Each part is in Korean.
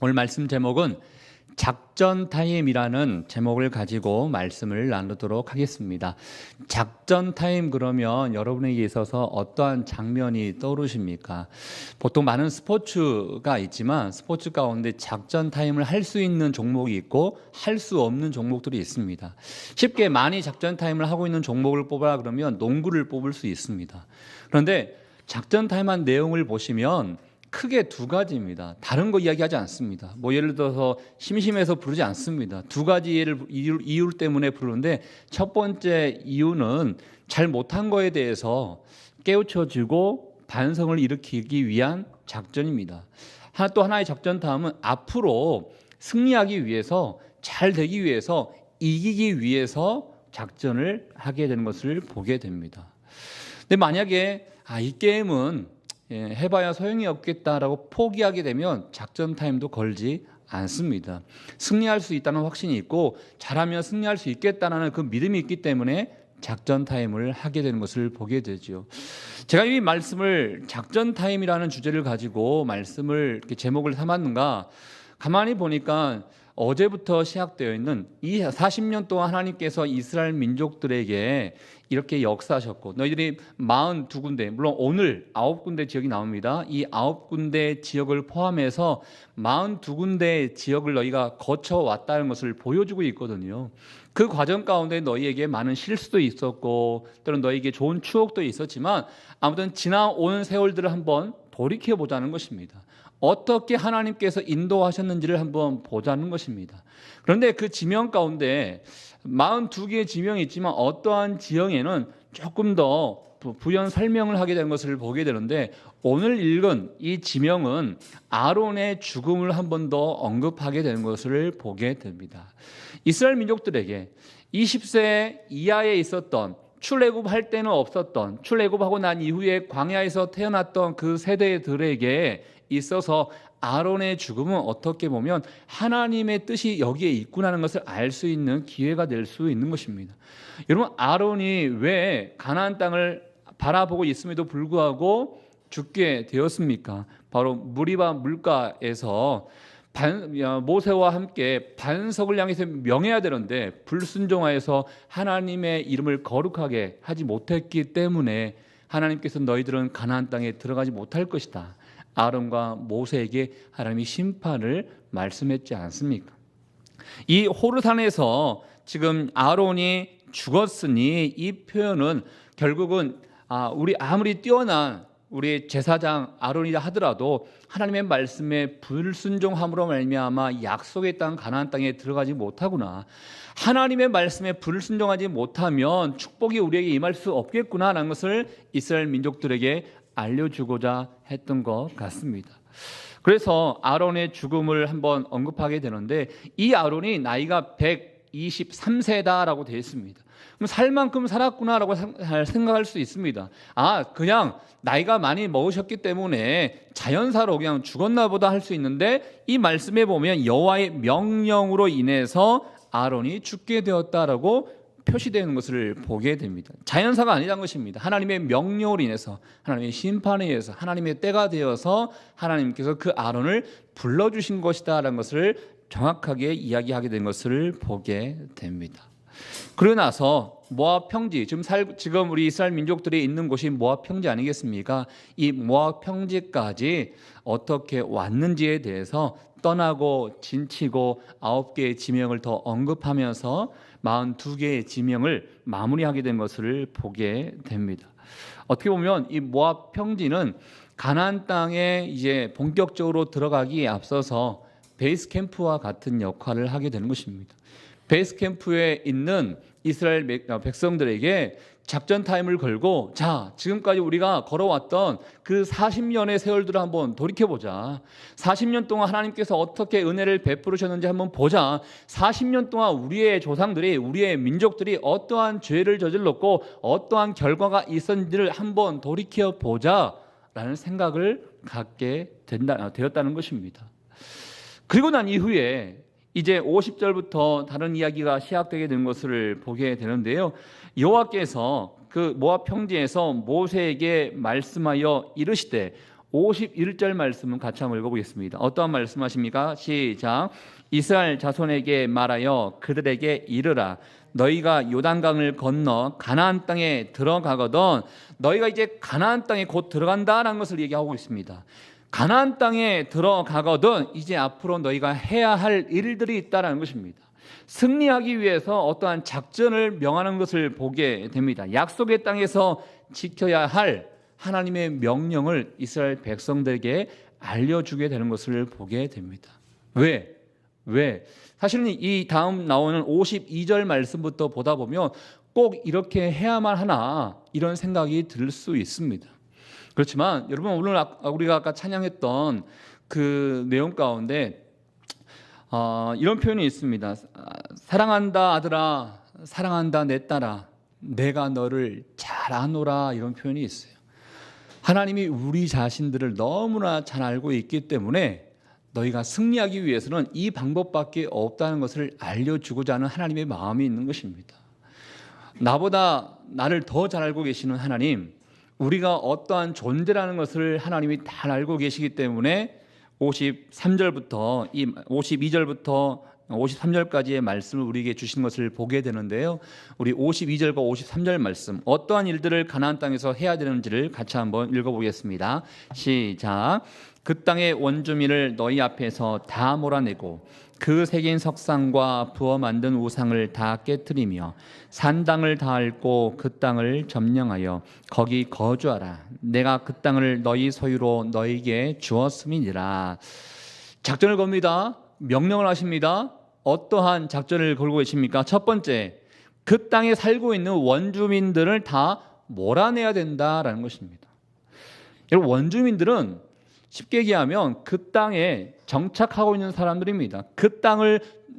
오늘 말씀 제목은 작전 타임이라는 제목을 가지고 말씀을 나누도록 하겠습니다. 작전 타임 그러면 여러분에게 있어서 어떠한 장면이 떠오르십니까? 보통 많은 스포츠가 있지만 스포츠 가운데 작전 타임을 할 수 있는 종목이 있고 할 수 없는 종목들이 있습니다. 쉽게 많이 작전 타임을 하고 있는 종목을 뽑으라 그러면 농구를 뽑을 수 있습니다. 그런데 작전 타임한 내용을 보시면 크게 두 가지입니다. 다른 거 이야기하지 않습니다. 예를 들어서 심심해서 부르지 않습니다. 두 가지 이유 때문에 부르는데, 첫 번째 이유는 잘 못한 거에 대해서 깨우쳐주고 반성을 일으키기 위한 작전입니다. 또 하나의 작전 다음은 앞으로 승리하기 위해서, 잘 되기 위해서, 이기기 위해서 작전을 하게 되는 것을 보게 됩니다. 근데 만약에 이 게임은 해봐야 소용이 없겠다라고 포기하게 되면 작전 타임도 걸지 않습니다. 승리할 수 있다는 확신이 있고 잘하면 승리할 수 있겠다는 그 믿음이 있기 때문에 작전 타임을 하게 되는 것을 보게 되죠. 제가 이 말씀을 작전 타임이라는 주제를 가지고 말씀을 이렇게 제목을 삼았는가, 가만히 보니까 어제부터 시작되어 있는 이 40년 동안 하나님께서 이스라엘 민족들에게 이렇게 역사하셨고, 너희들이 42군데, 물론 오늘 9군데 지역이 나옵니다. 이 9군데 지역을 포함해서 42군데 지역을 너희가 거쳐왔다는 것을 보여주고 있거든요. 그 과정 가운데 너희에게 많은 실수도 있었고 또는 너희에게 좋은 추억도 있었지만, 아무튼 지나온 세월들을 한번 돌이켜보자는 것입니다. 어떻게 하나님께서 인도하셨는지를 한번 보자는 것입니다. 그런데 그 지명 가운데 42개의 지명이 있지만 어떠한 지형에는 조금 더 부연 설명을 하게 되는 것을 보게 되는데, 오늘 읽은 이 지명은 아론의 죽음을 한 번 더 언급하게 되는 것을 보게 됩니다. 이스라엘 민족들에게 20세 이하에 있었던, 출애굽할 때는 없었던, 출애굽하고 난 이후에 광야에서 태어났던 그 세대들에게 있어서 아론의 죽음은 어떻게 보면 하나님의 뜻이 여기에 있구나는 것을 알 수 있는 기회가 될 수 있는 것입니다. 여러분, 아론이 왜 가나안 땅을 바라보고 있음에도 불구하고 죽게 되었습니까? 바로 무리바 물가에서 모세와 함께 반석을 향해서 명해야 되는데 불순종하여서 하나님의 이름을 거룩하게 하지 못했기 때문에 하나님께서 너희들은 가나안 땅에 들어가지 못할 것이다, 아론과 모세에게 하나님이 심판을 말씀했지 않습니까? 이 호르산에서 지금 아론이 죽었으니 이 표현은 결국은 우리 아무리 뛰어난 우리 제사장 아론이라 하더라도 하나님의 말씀에 불순종함으로 말미암아 약속의 땅 가나안 땅에 들어가지 못하구나, 하나님의 말씀에 불순종하지 못하면 축복이 우리에게 임할 수 없겠구나라는 것을 이스라엘 민족들에게 알려주고자 했던 것 같습니다. 그래서 아론의 죽음을 한번 언급하게 되는데, 이 아론이 나이가 123세다라고 되어 있습니다. 그럼 살 만큼 살았구나라고 생각할 수 있습니다. 그냥 나이가 많이 먹으셨기 때문에 자연사로 그냥 죽었나 보다 할 수 있는데, 이 말씀에 보면 여호와의 명령으로 인해서 아론이 죽게 되었다라고 표시되는 것을 보게 됩니다. 자연사가 아니라는 것입니다. 하나님의 명령으로 인해서, 하나님의 심판에 의해서, 하나님의 때가 되어서 하나님께서 그 아론을 불러주신 것이다라는 것을 정확하게 이야기하게 된 것을 보게 됩니다. 그러고 나서 모압 평지, 지금 우리 이스라엘 민족들이 있는 곳이 모압 평지 아니겠습니까? 이 모압 평지까지 어떻게 왔는지에 대해서 떠나고 진치고 9개의 지명을 더 언급하면서 42개의 지명을 마무리하게 된 것을 보게 됩니다. 어떻게 보면 이 모압 평지는 가나안 땅에 이제 본격적으로 들어가기에 앞서서 베이스 캠프와 같은 역할을 하게 되는 것입니다. 베이스 캠프에 있는 이스라엘 백성들에게 작전 타임을 걸고, 지금까지 우리가 걸어왔던 그 40년의 세월들을 한번 돌이켜보자. 40년 동안 하나님께서 어떻게 은혜를 베푸셨는지 한번 보자. 40년 동안 우리의 조상들이, 우리의 민족들이 어떠한 죄를 저질렀고 어떠한 결과가 있었는지를 한번 돌이켜보자 라는 생각을 갖게 되었다는 것입니다. 그리고 난 이후에 이제 50절부터 다른 이야기가 시작되게 된 것을 보게 되는데요. 여호와께서 그 모압 평지에서 모세에게 말씀하여 이르시되 51절 말씀은 같이 한번 읽어보겠습니다. 어떠한 말씀하십니까? 시작. 이스라엘 자손에게 말하여 그들에게 이르라. 너희가 요단강을 건너 가나안 땅에 들어가거든. 너희가 이제 가나안 땅에 곧 들어간다라는 것을 얘기하고 있습니다. 가나안 땅에 들어가거든 이제 앞으로 너희가 해야 할 일들이 있다라는 것입니다. 승리하기 위해서 어떠한 작전을 명하는 것을 보게 됩니다. 약속의 땅에서 지켜야 할 하나님의 명령을 이스라엘 백성들에게 알려주게 되는 것을 보게 됩니다. 왜? 사실은 이 다음 나오는 52절 말씀부터 보다 보면 꼭 이렇게 해야만 하나 이런 생각이 들 수 있습니다. 그렇지만 여러분, 오늘 우리가 아까 찬양했던 그 내용 가운데 이런 표현이 있습니다. 사랑한다 아들아, 사랑한다 내 딸아, 내가 너를 잘 아노라, 이런 표현이 있어요. 하나님이 우리 자신들을 너무나 잘 알고 있기 때문에 너희가 승리하기 위해서는 이 방법밖에 없다는 것을 알려주고자 하는 하나님의 마음이 있는 것입니다. 나보다 나를 더 잘 알고 계시는 하나님, 우리가 어떠한 존재라는 것을 하나님이 잘 알고 계시기 때문에 53절부터 이 52절부터 53절까지의 말씀을 우리에게 주신 것을 보게 되는데요. 우리 52절과 53절 말씀, 어떠한 일들을 가나안 땅에서 해야 되는지를 같이 한번 읽어보겠습니다. 시작. 그 땅의 원주민을 너희 앞에서 다 몰아내고 그 새긴 석상과 부어 만든 우상을 다 깨뜨리며 산당을 다 핥고 그 땅을 점령하여 거기 거주하라. 내가 그 땅을 너희 소유로 너희에게 주었음이니라. 작전을 겁니다. 명령을 하십니다. 어떠한 작전을 걸고 계십니까? 첫 번째, 그 땅에 살고 있는 원주민들을 다 몰아내야 된다라는 것입니다. 여러분, 원주민들은 쉽게 얘기하면 그 땅에 정착하고 있는 사람들입니다.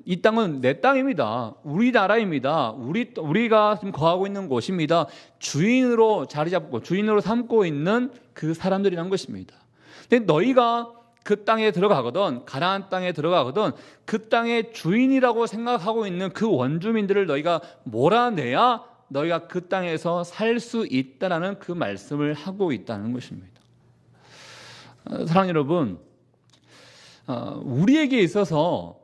이 땅은 내 땅입니다. 우리나라입니다. 우리가 지금 거하고 있는 곳입니다. 주인으로 자리 잡고 주인으로 삼고 있는 그 사람들이란 것입니다. 근데 너희가 그 땅에 들어가거든, 가나안 땅에 들어가거든, 그 땅의 주인이라고 생각하고 있는 그 원주민들을 너희가 몰아내야 너희가 그 땅에서 살 수 있다라는 그 말씀을 하고 있다는 것입니다. 사랑하는 여러분, 우리에게 있어서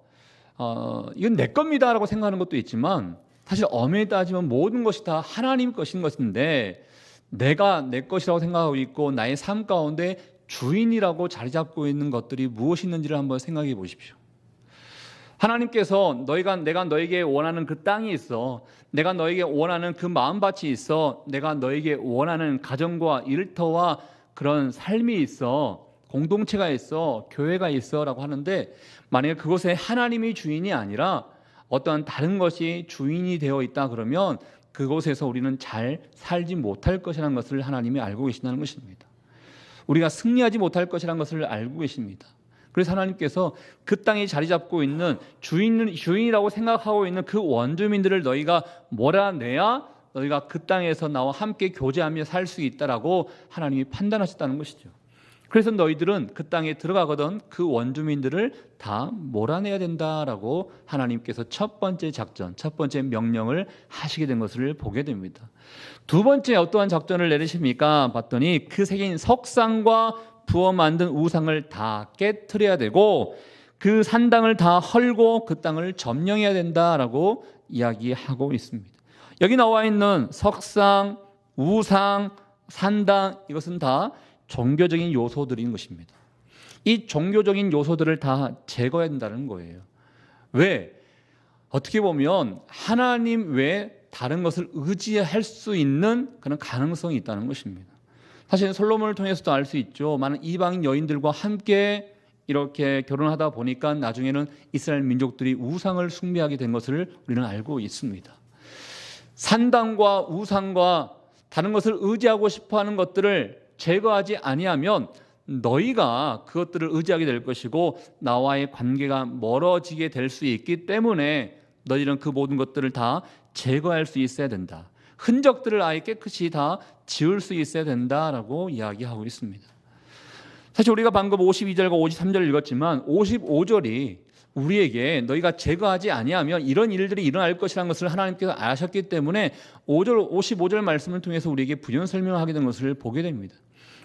이건 내 겁니다라고 생각하는 것도 있지만 사실 엄연히 따지면 모든 것이 다 하나님 것인 것인데 내가 내 것이라고 생각하고 있고 나의 삶 가운데 주인이라고 자리 잡고 있는 것들이 무엇이 있는지를 한번 생각해 보십시오. 하나님께서 내가 너에게 원하는 그 땅이 있어, 내가 너에게 원하는 그 마음밭이 있어, 내가 너에게 원하는 가정과 일터와 그런 삶이 있어, 공동체가 있어, 교회가 있어 라고 하는데 만약에 그곳에 하나님이 주인이 아니라 어떠한 다른 것이 주인이 되어 있다 그러면 그곳에서 우리는 잘 살지 못할 것이라는 것을 하나님이 알고 계신다는 것입니다. 우리가 승리하지 못할 것이라는 것을 알고 계십니다. 그래서 하나님께서 그 땅에 자리 잡고 있는 주인이라고 생각하고 있는 그 원주민들을 너희가 몰아내야 너희가 그 땅에서 나와 함께 교제하며 살 수 있다라고 하나님이 판단하셨다는 것이죠. 그래서 너희들은 그 땅에 들어가거든 그 원주민들을 다 몰아내야 된다라고 하나님께서 첫 번째 작전, 첫 번째 명령을 하시게 된 것을 보게 됩니다. 두 번째 어떠한 작전을 내리십니까? 봤더니 그 새긴 석상과 부어 만든 우상을 다 깨트려야 되고 그 산당을 다 헐고 그 땅을 점령해야 된다라고 이야기하고 있습니다. 여기 나와 있는 석상, 우상, 산당, 이것은 다 종교적인 요소들인 것입니다. 이 종교적인 요소들을 다 제거해야 된다는 거예요. 왜? 어떻게 보면 하나님 외에 다른 것을 의지할 수 있는 그런 가능성이 있다는 것입니다. 사실 솔로몬을 통해서도 알 수 있죠. 많은 이방인 여인들과 함께 이렇게 결혼하다 보니까 나중에는 이스라엘 민족들이 우상을 숭배하게 된 것을 우리는 알고 있습니다. 산당과 우상과 다른 것을 의지하고 싶어하는 것들을 제거하지 아니하면 너희가 그것들을 의지하게 될 것이고 나와의 관계가 멀어지게 될 수 있기 때문에 너희는 그 모든 것들을 다 제거할 수 있어야 된다. 흔적들을 아예 깨끗이 다 지울 수 있어야 된다라고 이야기하고 있습니다. 사실 우리가 방금 52절과 53절을 읽었지만 55절이 우리에게 너희가 제거하지 아니하면 이런 일들이 일어날 것이라는 것을 하나님께서 아셨기 때문에 55절 말씀을 통해서 우리에게 부연 설명하게 된 것을 보게 됩니다.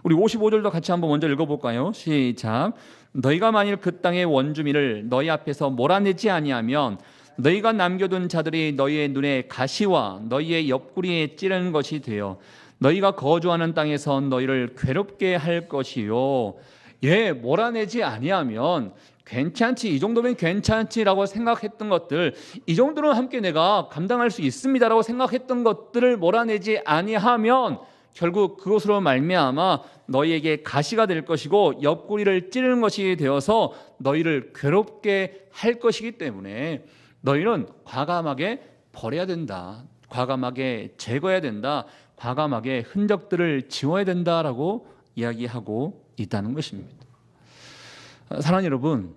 우리 55절도 같이 한번 먼저 읽어볼까요? 시작. 너희가 만일 그 땅의 원주민을 너희 앞에서 몰아내지 아니하면 너희가 남겨둔 자들이 너희의 눈에 가시와 너희의 옆구리에 찌르는 것이 되어 너희가 거주하는 땅에서 너희를 괴롭게 할 것이요. 몰아내지 아니하면 괜찮지, 이 정도면 괜찮지라고 생각했던 것들, 이 정도는 함께 내가 감당할 수 있습니다라고 생각했던 것들을 몰아내지 아니하면 결국 그것으로 말미암아 너희에게 가시가 될 것이고 옆구리를 찌르는 것이 되어서 너희를 괴롭게 할 것이기 때문에 너희는 과감하게 버려야 된다, 과감하게 제거해야 된다, 과감하게 흔적들을 지워야 된다라고 이야기하고 있다는 것입니다. 사랑하는 여러분,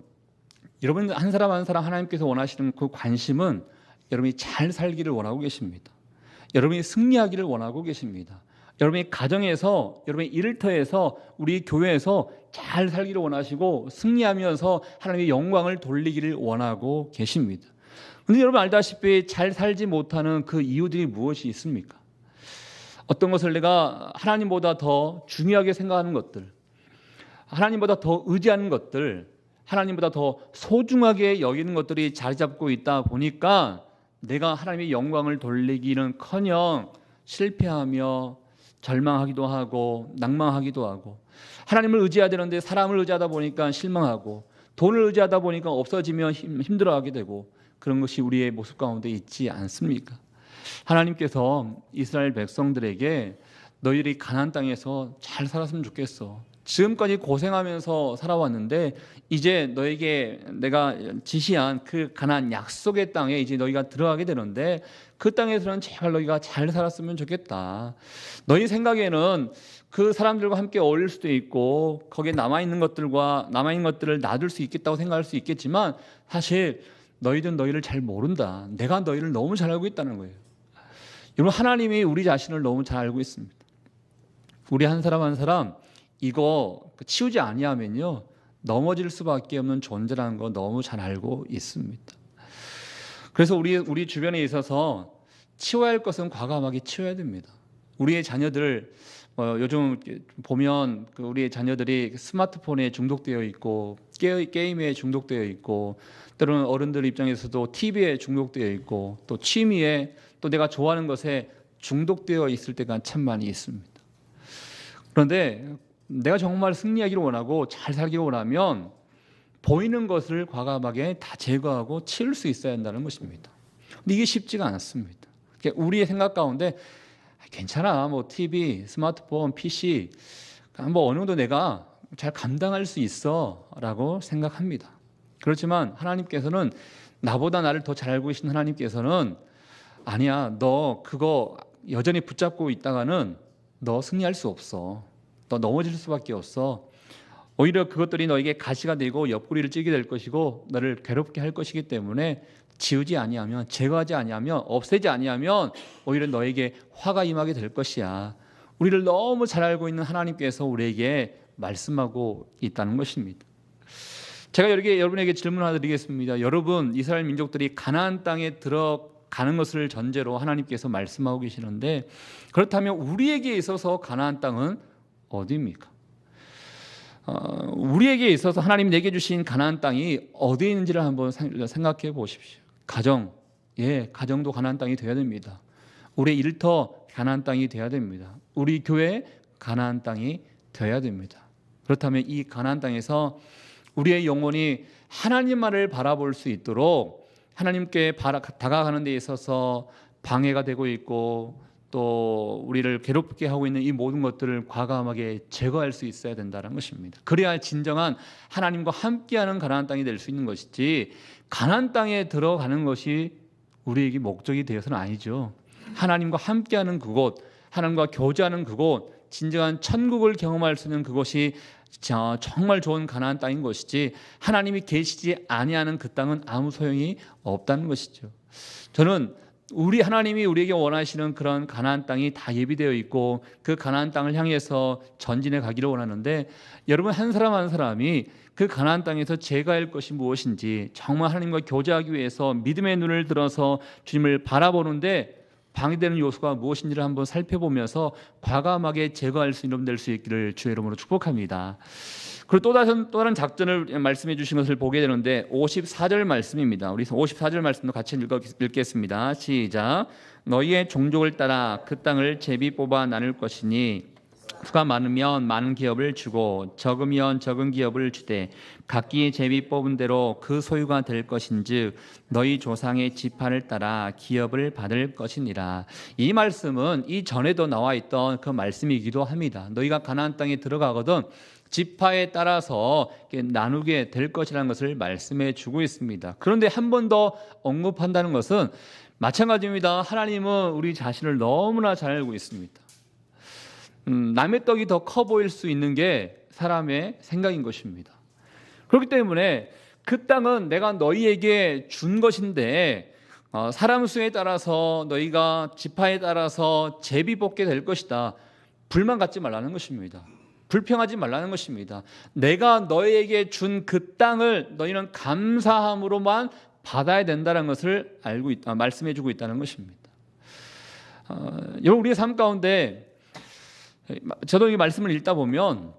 여러분 한 사람 한 사람 하나님께서 원하시는 그 관심은 여러분이 잘 살기를 원하고 계십니다. 여러분이 승리하기를 원하고 계십니다. 여러분이 가정에서, 여러분의 일터에서, 우리 교회에서 잘 살기를 원하시고 승리하면서 하나님의 영광을 돌리기를 원하고 계십니다. 그런데 여러분 알다시피 잘 살지 못하는 그 이유들이 무엇이 있습니까? 어떤 것을 내가 하나님보다 더 중요하게 생각하는 것들, 하나님보다 더 의지하는 것들, 하나님보다 더 소중하게 여기는 것들이 자리 잡고 있다 보니까 내가 하나님의 영광을 돌리기는커녕 실패하며 절망하기도 하고 낭망하기도 하고, 하나님을 의지해야 되는데 사람을 의지하다 보니까 실망하고, 돈을 의지하다 보니까 없어지면 힘들어하게 되고, 그런 것이 우리의 모습 가운데 있지 않습니까? 하나님께서 이스라엘 백성들에게 너희들이 가나안 땅에서 잘 살았으면 좋겠어, 지금까지 고생하면서 살아왔는데 이제 너에게 내가 지시한 그 가나안 약속의 땅에 이제 너희가 들어가게 되는데 그 땅에서는 제발 너희가 잘 살았으면 좋겠다. 너희 생각에는 그 사람들과 함께 어울릴 수도 있고 거기에 남아있는 것들을 놔둘 수 있겠다고 생각할 수 있겠지만 사실 너희들은 너희를 잘 모른다. 내가 너희를 너무 잘 알고 있다는 거예요. 여러분, 하나님이 우리 자신을 너무 잘 알고 있습니다. 우리 한 사람 한 사람 이거 치우지 아니하면요 넘어질 수밖에 없는 존재라는 거 너무 잘 알고 있습니다. 그래서 우리 주변에 있어서 치워야 할 것은 과감하게 치워야 됩니다. 우리의 자녀들 요즘 보면 우리의 자녀들이 스마트폰에 중독되어 있고 게임에 중독되어 있고 때로는 어른들 입장에서도 TV에 중독되어 있고 또 취미에 또 내가 좋아하는 것에 중독되어 있을 때가 참 많이 있습니다. 그런데 내가 정말 승리하기를 원하고 잘 살기를 원하면 보이는 것을 과감하게 다 제거하고 치울 수 있어야 한다는 것입니다. 근데 이게 쉽지가 않습니다. 우리의 생각 가운데 괜찮아, 뭐 TV, 스마트폰, PC 뭐 어느 정도 내가 잘 감당할 수 있어라고 생각합니다. 그렇지만 하나님께서는 나보다 나를 더 잘 알고 계신 하나님께서는 아니야, 너 그거 여전히 붙잡고 있다가는 너 승리할 수 없어. 너 넘어질 수밖에 없어. 오히려 그것들이 너에게 가시가 되고 옆구리를 찌게 될 것이고 너를 괴롭게 할 것이기 때문에 지우지 아니하면, 제거하지 아니하면, 없애지 아니하면 오히려 너에게 화가 임하게 될 것이야. 우리를 너무 잘 알고 있는 하나님께서 우리에게 말씀하고 있다는 것입니다. 제가 여러분에게 질문 하나 드리겠습니다. 여러분, 이스라엘 민족들이 가나안 땅에 들어가는 것을 전제로 하나님께서 말씀하고 계시는데 그렇다면 우리에게 있어서 가나안 땅은 어디입니까? 우리에게 있어서 하나님이 내게 주신 가나안 땅이 어디에 있는지를 한번 생각해 보십시오. 가정도 가나안 땅이 되어야 됩니다. 우리의 일터 가나안 땅이 되어야 됩니다. 우리 교회 가나안 땅이 되어야 됩니다. 그렇다면 이 가나안 땅에서 우리의 영혼이 하나님만을 바라볼 수 있도록 하나님께 다가가는 데 있어서 방해가 되고 있고 또 우리를 괴롭게 하고 있는 이 모든 것들을 과감하게 제거할 수 있어야 된다는 것입니다. 그래야 진정한 하나님과 함께하는 가나안 땅이 될 수 있는 것이지, 가나안 땅에 들어가는 것이 우리에게 목적이 되어서는 아니죠. 하나님과 함께하는 그곳, 하나님과 교제하는 그곳, 진정한 천국을 경험할 수 있는 그곳이 정말 좋은 가나안 땅인 것이지, 하나님이 계시지 아니하는 그 땅은 아무 소용이 없다는 것이죠. 저는 우리 하나님이 우리에게 원하시는 그런 가나안 땅이 다 예비되어 있고 그 가나안 땅을 향해서 전진해 가기를 원하는데, 여러분 한 사람 한 사람이 그 가나안 땅에서 제거할 것이 무엇인지 정말 하나님과 교제하기 위해서 믿음의 눈을 들어서 주님을 바라보는데 방해되는 요소가 무엇인지를 한번 살펴보면서 과감하게 제거할 수 있는 될 수 있기를 주의 이름으로 축복합니다. 그리고 또 다른 작전을 말씀해 주신 것을 보게 되는데 54절 말씀입니다. 우리 54절 말씀도 같이 읽겠습니다. 시작. 너희의 종족을 따라 그 땅을 제비 뽑아 나눌 것이니 수가 많으면 많은 기업을 주고 적으면 적은 기업을 주되 각기 제비 뽑은 대로 그 소유가 될 것인즉 너희 조상의 지파를 따라 기업을 받을 것이니라. 이 말씀은 이전에도 나와 있던 그 말씀이기도 합니다. 너희가 가나안 땅에 들어가거든 지파에 따라서 나누게 될 것이라는 것을 말씀해 주고 있습니다. 그런데 한 번 더 언급한다는 것은 마찬가지입니다. 하나님은 우리 자신을 너무나 잘 알고 있습니다. 남의 떡이 더 커 보일 수 있는 게 사람의 생각인 것입니다. 그렇기 때문에 그 땅은 내가 너희에게 준 것인데 사람 수에 따라서 너희가 지파에 따라서 제비 뽑게 될 것이다. 불만 갖지 말라는 것입니다. 불평하지 말라는 것입니다. 내가 너희에게 준 그 땅을 너희는 감사함으로만 받아야 된다는 것을 말씀해 주고 있다는 것입니다. 여러분 우리의 삶 가운데 저도 이 말씀을 읽다 보면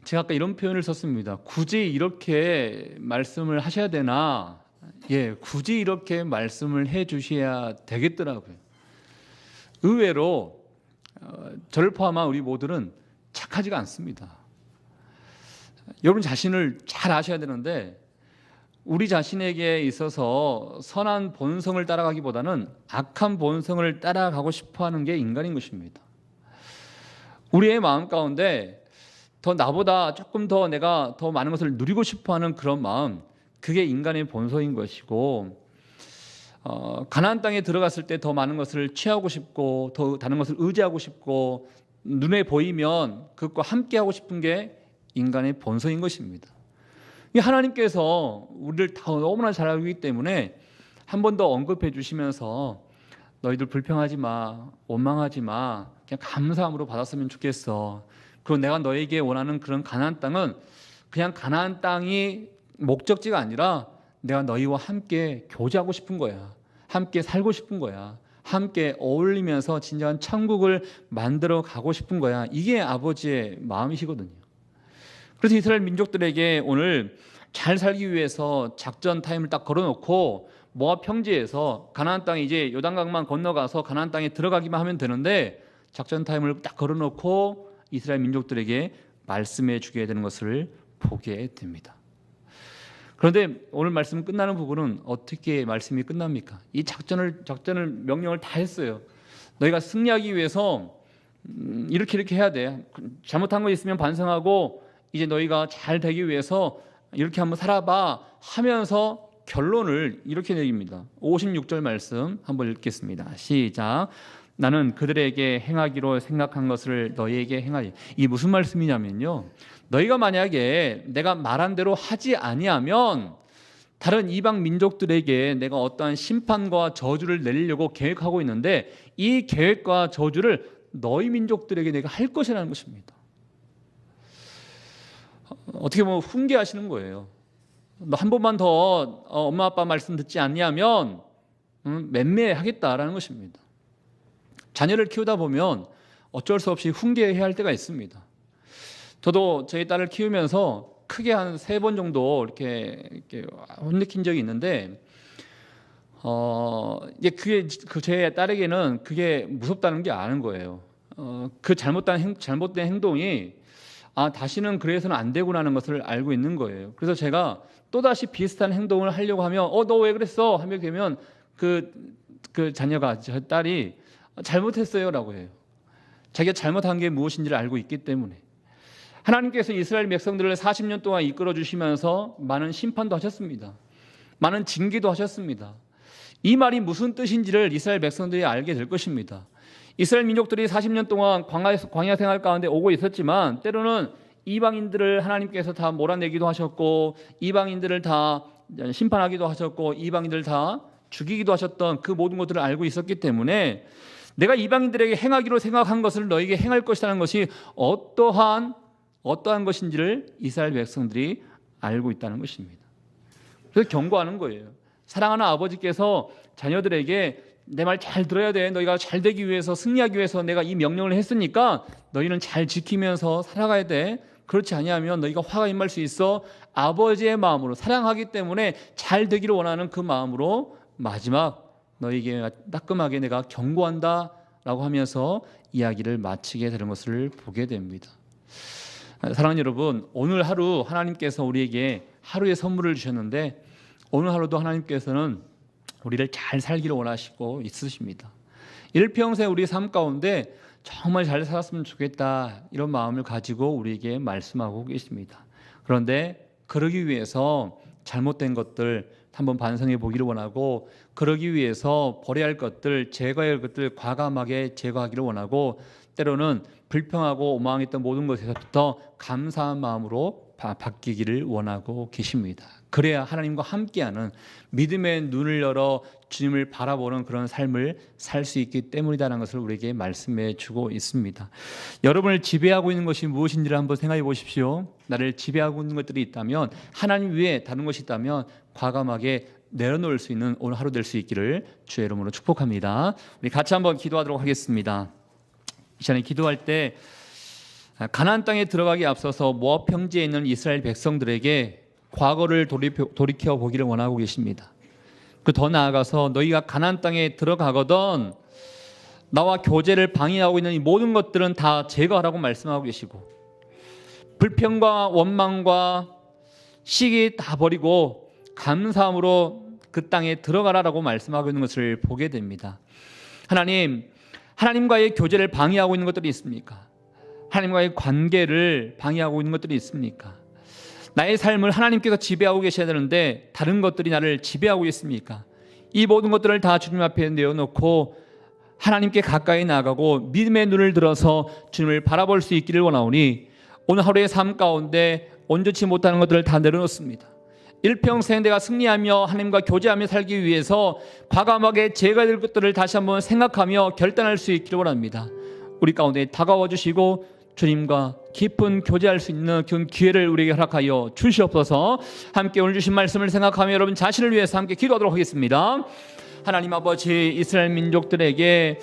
제가 아까 이런 표현을 썼습니다. 굳이 이렇게 말씀을 하셔야 되나? 굳이 이렇게 말씀을 해 주셔야 되겠더라고요. 의외로 저를 포함한 우리 모두는 착하지가 않습니다. 여러분 자신을 잘 아셔야 되는데 우리 자신에게 있어서 선한 본성을 따라가기보다는 악한 본성을 따라가고 싶어하는 게 인간인 것입니다. 우리의 마음 가운데 더 나보다 조금 더 내가 더 많은 것을 누리고 싶어하는 그런 마음, 그게 인간의 본성인 것이고 가나안 땅에 들어갔을 때 더 많은 것을 취하고 싶고 더 다른 것을 의지하고 싶고 눈에 보이면 그것과 함께하고 싶은 게 인간의 본성인 것입니다. 하나님께서 우리를 다 너무나 잘 알고 있기 때문에 한 번 더 언급해 주시면서 너희들 불평하지 마, 원망하지 마, 그냥 감사함으로 받았으면 좋겠어. 그리고 내가 너에게 원하는 그런 가나안 땅은 그냥 가나안 땅이 목적지가 아니라 내가 너희와 함께 교제하고 싶은 거야. 함께 살고 싶은 거야. 함께 어울리면서 진정한 천국을 만들어 가고 싶은 거야. 이게 아버지의 마음이시거든요. 그래서 이스라엘 민족들에게 오늘 잘 살기 위해서 작전 타임을 딱 걸어놓고 모압 평지에서 가나안 땅에 이제 요단강만 건너가서 가나안 땅에 들어가기만 하면 되는데 작전 타임을 딱 걸어놓고 이스라엘 민족들에게 말씀해 주게 되는 것을 보게 됩니다. 그런데 오늘 말씀 끝나는 부분은 어떻게 말씀이 끝납니까? 이 작전을 명령을 다 했어요. 너희가 승리하기 위해서 이렇게 해야 돼. 잘못한 거 있으면 반성하고 이제 너희가 잘 되기 위해서 이렇게 한번 살아봐 하면서 결론을 이렇게 내립니다. 56절 말씀 한번 읽겠습니다. 시작. 나는 그들에게 행하기로 생각한 것을 너희에게 행하리. 이게 무슨 말씀이냐면요. 너희가 만약에 내가 말한 대로 하지 아니하면 다른 이방 민족들에게 내가 어떠한 심판과 저주를 내리려고 계획하고 있는데 이 계획과 저주를 너희 민족들에게 내가 할 것이라는 것입니다. 어떻게 보면 훈계하시는 거예요. 너 한 번만 더 엄마 아빠 말씀 듣지 않냐면 맴매하겠다라는 것입니다. 자녀를 키우다 보면 어쩔 수 없이 훈계해야 할 때가 있습니다. 저도 저희 딸을 키우면서 크게 한 3번 정도 이렇게 혼내킨 적이 있는데 이게 제 딸에게는 그게 무섭다는 게 아는 거예요. 그 잘못된 행동이 다시는 그래서는 안 되구나는 것을 알고 있는 거예요. 그래서 제가 또다시 비슷한 행동을 하려고 하면 너 왜 그랬어? 하면 되면 그 자녀가 저 딸이 잘못했어요 라고 해요. 자기가 잘못한 게 무엇인지를 알고 있기 때문에. 하나님께서 이스라엘 백성들을 40년 동안 이끌어 주시면서 많은 심판도 하셨습니다. 많은 징계도 하셨습니다. 이 말이 무슨 뜻인지를 이스라엘 백성들이 알게 될 것입니다. 이스라엘 민족들이 40년 동안 광야 생활 가운데 오고 있었지만 때로는 이방인들을 하나님께서 다 몰아내기도 하셨고 이방인들을 다 심판하기도 하셨고 이방인들을 다 죽이기도 하셨던 그 모든 것들을 알고 있었기 때문에 내가 이방인들에게 행하기로 생각한 것을 너에게 행할 것이라는 것이 어떠한 것인지를 이스라엘 백성들이 알고 있다는 것입니다. 그래서 경고하는 거예요. 사랑하는 아버지께서 자녀들에게 내 말 잘 들어야 돼. 너희가 잘 되기 위해서, 승리하기 위해서 내가 이 명령을 했으니까 너희는 잘 지키면서 살아가야 돼. 그렇지 아니하면 너희가 화가 임할 수 있어. 아버지의 마음으로, 사랑하기 때문에 잘 되기를 원하는 그 마음으로 마지막 너희에게 따끔하게 내가 경고한다 라고 하면서 이야기를 마치게 되는 것을 보게 됩니다. 사랑하는 여러분, 오늘 하루 하나님께서 우리에게 하루의 선물을 주셨는데 오늘 하루도 하나님께서는 우리를 잘 살기를 원하시고 있으십니다. 일평생 우리 삶 가운데 정말 잘 살았으면 좋겠다 이런 마음을 가지고 우리에게 말씀하고 계십니다. 그런데 그러기 위해서 잘못된 것들 한번 반성해 보기를 원하고, 그러기 위해서 버려야 할 것들, 제거해야 할 것들 과감하게 제거하기를 원하고, 때로는 불평하고 오망했던 모든 것에서부터 감사한 마음으로 바뀌기를 원하고 계십니다. 그래야 하나님과 함께하는 믿음의 눈을 열어 주님을 바라보는 그런 삶을 살 수 있기 때문이라는 것을 우리에게 말씀해 주고 있습니다. 여러분을 지배하고 있는 것이 무엇인지를 한번 생각해 보십시오. 나를 지배하고 있는 것들이 있다면, 하나님 외에 다른 것이 있다면 과감하게 내려놓을 수 있는 오늘 하루 될 수 있기를 주의 이름으로 축복합니다. 우리 같이 한번 기도하도록 하겠습니다. 이 시간에 기도할 때 가나안 땅에 들어가기 앞서서 모압 평지에 있는 이스라엘 백성들에게 과거를 돌이켜 보기를 원하고 계십니다. 그 더 나아가서 너희가 가나안 땅에 들어가거든 나와 교제를 방해하고 있는 이 모든 것들은 다 제거하라고 말씀하고 계시고, 불평과 원망과 시기 다 버리고 감사함으로 그 땅에 들어가라라고 말씀하고 있는 것을 보게 됩니다. 하나님과의 교제를 방해하고 있는 것들이 있습니까? 하나님과의 관계를 방해하고 있는 것들이 있습니까? 나의 삶을 하나님께서 지배하고 계셔야 되는데 다른 것들이 나를 지배하고 있습니까? 이 모든 것들을 다 주님 앞에 내어놓고 하나님께 가까이 나아가고 믿음의 눈을 들어서 주님을 바라볼 수 있기를 원하오니, 오늘 하루의 삶 가운데 온전치 못하는 것들을 다 내려놓습니다. 일평생 내가 승리하며 하나님과 교제하며 살기 위해서 과감하게 제거해야 될 것들을 다시 한번 생각하며 결단할 수 있기를 원합니다. 우리 가운데 다가와 주시고 주님과 깊은 교제할 수 있는 그런 기회를 우리에게 허락하여 주시옵소서. 함께 오늘 주신 말씀을 생각하며 여러분 자신을 위해서 함께 기도하도록 하겠습니다. 하나님 아버지, 이스라엘 민족들에게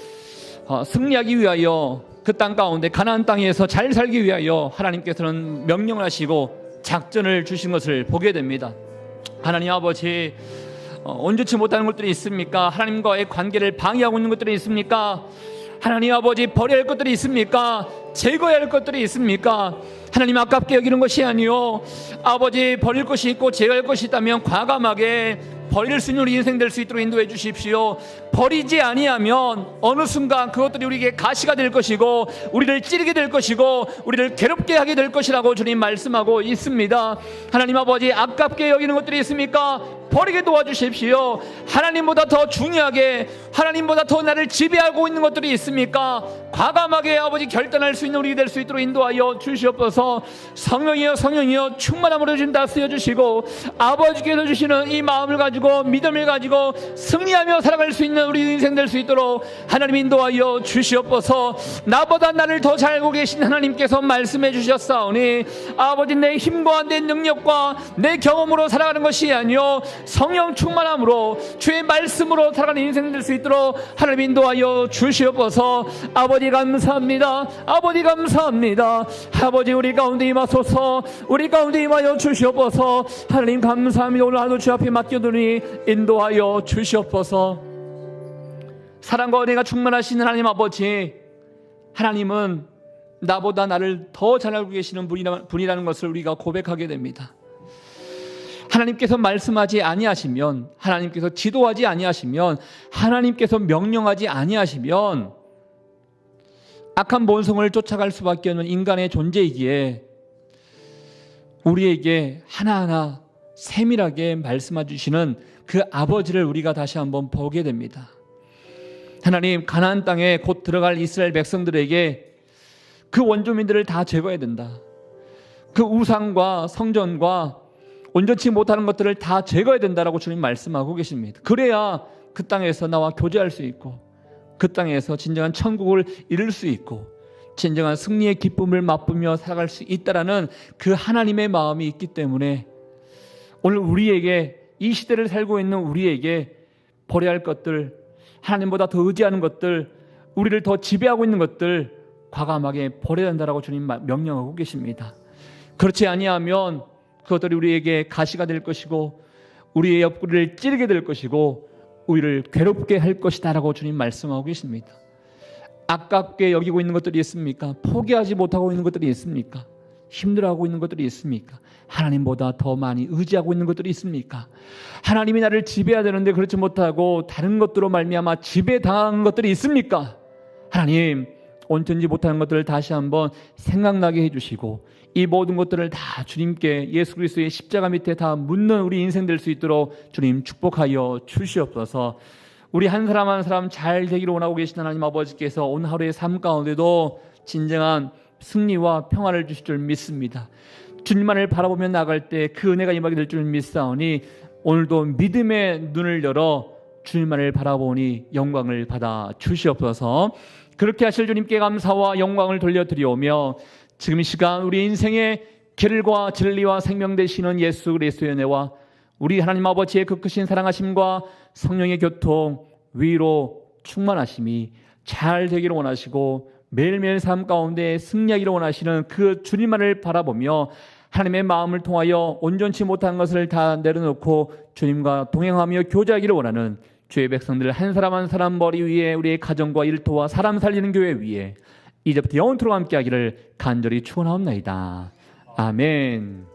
승리하기 위하여 그 땅 가운데 가나안 땅에서 잘 살기 위하여 하나님께서는 명령을 하시고 작전을 주신 것을 보게 됩니다. 하나님 아버지, 온전치 못하는 것들이 있습니까? 하나님과의 관계를 방해하고 있는 것들이 있습니까? 하나님 아버지, 버려야 할 것들이 있습니까? 제거해야 할 것들이 있습니까? 하나님, 아깝게 여기는 것이 아니요, 아버지, 버릴 것이 있고 제거할 것이 있다면 과감하게 버릴 수 있는 우리 인생 될 수 있도록 인도해 주십시오. 버리지 아니하면 어느 순간 그것들이 우리에게 가시가 될 것이고 우리를 찌르게 될 것이고 우리를 괴롭게 하게 될 것이라고 주님 말씀하고 있습니다. 하나님 아버지, 아깝게 여기는 것들이 있습니까? 버리게 도와주십시오. 하나님보다 더 중요하게, 하나님보다 더 나를 지배하고 있는 것들이 있습니까? 과감하게 아버지 결단할 수 있는 우리 될 수 있도록 인도하여 주시옵소서. 성령이여 충만함으로 좀 다스려 주시고 아버지께서 주시는 이 마음을 가지고 믿음을 가지고 승리하며 살아갈 수 있는 우리 인생 될 수 있도록 하나님 인도하여 주시옵소서. 나보다 나를 더 잘 알고 계신 하나님께서 말씀해 주셨사오니 아버지, 내 힘과 내 능력과 내 경험으로 살아가는 것이 아니요 성령 충만함으로 주의 말씀으로 살아가는 인생 될 수 있도록 하나님 인도하여 주시옵소서. 아버지 감사합니다. 아버지 감사합니다. 아버지, 우리 가운데 임하소서. 우리 가운데 임하여 주시옵소서. 하나님 감사합니다. 오늘 하루 주 앞에 맡겨두니 인도하여 주시옵소서. 사랑과 은혜가 충만하신 하나님 아버지, 하나님은 나보다 나를 더 잘 알고 계시는 분이라는 것을 우리가 고백하게 됩니다. 하나님께서 말씀하지 아니하시면, 하나님께서 지도하지 아니하시면, 하나님께서 명령하지 아니하시면 악한 본성을 쫓아갈 수밖에 없는 인간의 존재이기에 우리에게 하나하나 세밀하게 말씀해 주시는 그 아버지를 우리가 다시 한번 보게 됩니다. 하나님, 가나안 땅에 곧 들어갈 이스라엘 백성들에게 그 원주민들을 다 제거해야 된다. 그 우상과 성전과 온전치 못하는 것들을 다 제거해야 된다라고 주님 말씀하고 계십니다. 그래야 그 땅에서 나와 교제할 수 있고 그 땅에서 진정한 천국을 이룰 수 있고 진정한 승리의 기쁨을 맛보며 살아갈 수 있다라는 그 하나님의 마음이 있기 때문에 오늘 우리에게, 이 시대를 살고 있는 우리에게 버려야 할 것들, 하나님보다 더 의지하는 것들, 우리를 더 지배하고 있는 것들 과감하게 버려야 한다라고 주님 명령하고 계십니다. 그렇지 아니하면 그것들이 우리에게 가시가 될 것이고 우리의 옆구리를 찌르게 될 것이고 우리를 괴롭게 할 것이다라고 주님 말씀하고 계십니다. 아깝게 여기고 있는 것들이 있습니까? 포기하지 못하고 있는 것들이 있습니까? 힘들어하고 있는 것들이 있습니까? 하나님보다 더 많이 의지하고 있는 것들이 있습니까? 하나님이 나를 지배해야 되는데 그렇지 못하고 다른 것들로 말미암아 지배당한 것들이 있습니까? 하나님, 온전지 못하는 것들을 다시 한번 생각나게 해주시고 이 모든 것들을 다 주님께 예수 그리스도의 십자가 밑에 다 묻는 우리 인생 될 수 있도록 주님 축복하여 주시옵소서. 우리 한 사람 한 사람 잘 되기를 원하고 계신 하나님 아버지께서 오늘 하루의 삶 가운데도 진정한 승리와 평화를 주실 줄 믿습니다. 주님만을 바라보며 나갈 때 그 은혜가 임하게 될 줄 믿사오니 오늘도 믿음의 눈을 열어 주님만을 바라보니 영광을 받아 주시옵소서. 그렇게 하실 주님께 감사와 영광을 돌려드리오며 지금 이 시간 우리 인생의 길과 진리와 생명 되시는 예수 그리스도의 은혜와 우리 하나님 아버지의 그 크신 사랑하심과 성령의 교통, 위로, 충만하심이 잘 되기를 원하시고 매일매일 삶 가운데 승리하기를 원하시는 그 주님만을 바라보며 하나님의 마음을 통하여 온전치 못한 것을 다 내려놓고 주님과 동행하며 교제하기를 원하는 주의 백성들 한 사람 한 사람 머리 위에 우리의 가정과 일터와 사람 살리는 교회 위에 이제부터 영원토록 함께하기를 간절히 축원하옵나이다. 아멘.